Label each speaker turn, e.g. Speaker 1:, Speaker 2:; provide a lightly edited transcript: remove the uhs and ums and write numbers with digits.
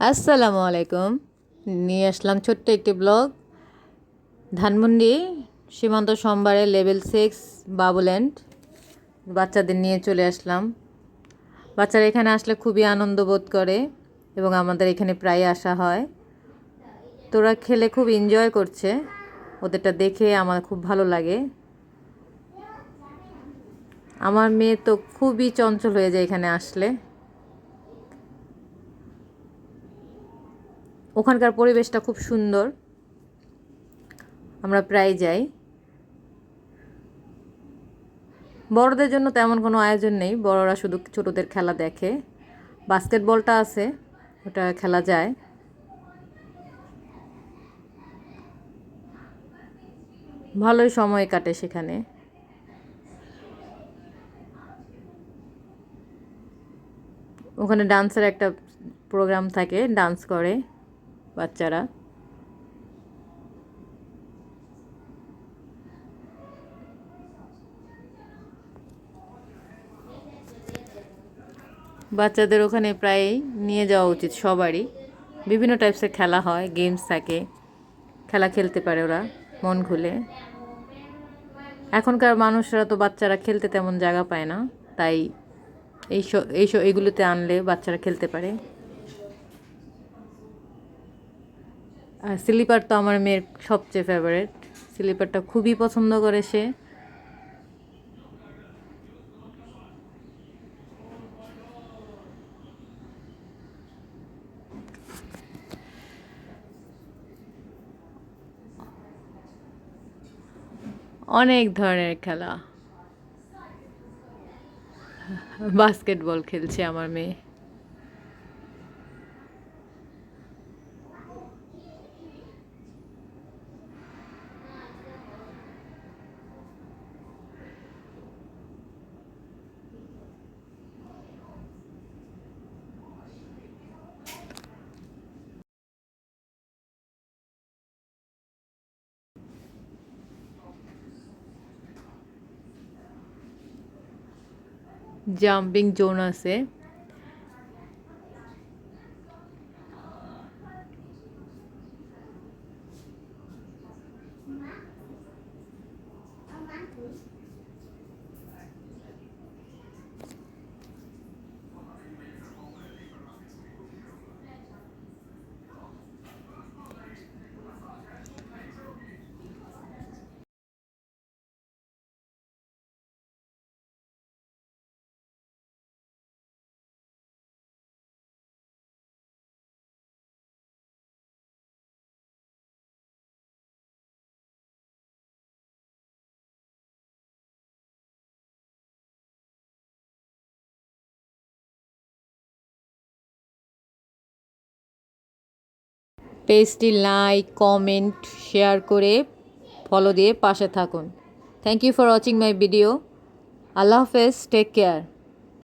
Speaker 1: আসসালামু আলাইকুম। নিয়ে আসলাম ছোট্ট একটি ব্লগ। ধানমন্ডি সীমান্ত সোমবারে লেভেল 6 বাবুল্যান্ড বাচ্চাদের নিয়ে চলে আসলাম। বাচ্চারা এখানে আসলে খুবই আনন্দ বোধ করে এবং আমাদের এখানে প্রায় আসা হয়। তোরা খেলে খুব এনজয় করছে, ওদেরটা দেখে আমার খুব ভালো লাগে। আমার মেয়ে তো খুবই চঞ্চল হয়ে যায় এখানে আসলে। ওখানকার পরিবেশটা খুব সুন্দর, আমরা প্রায় যাই। বড়দের জন্য তেমন কোনো আয়োজন নেই, বড়রা শুধু ছোটদের খেলা দেখে। বাস্কেটবলটা আছে, ওটা খেলা যায়। ভালোই সময় কাটে সেখানে। ওখানে ডান্সের একটা প্রোগ্রাম থাকে, ডান্স করে বাচ্চারা। বাচ্চাদের ওখানে প্রায় নিয়ে যাওয়া উচিত সবারই। বিভিন্ন টাইপসের খেলা হয়, গেমস থাকে, খেলা খেলতে পারে ওরা মন খুলে। এখনকার মানুষরা তো বাচ্চারা খেলতে তেমন জায়গা পায় না, তাই এইগুলোতে আনলে বাচ্চারা খেলতে পারে। আর স্লিপার তো আমার মেয়ের সবচেয়ে ফেভারিট, স্লিপারটা খুবই পছন্দ করে সে। অনেক ধরনের খেলা, বাস্কেটবল খেলছে আমার মেয়ে। জাম্পিং জোন আছে। পেজটি লাইক, কমেন্ট, শেয়ার করে ফলো দিয়ে পাশে থাকুন। Thank you for watching my video. আল্লাহ হাফেজ, টেক কেয়ার।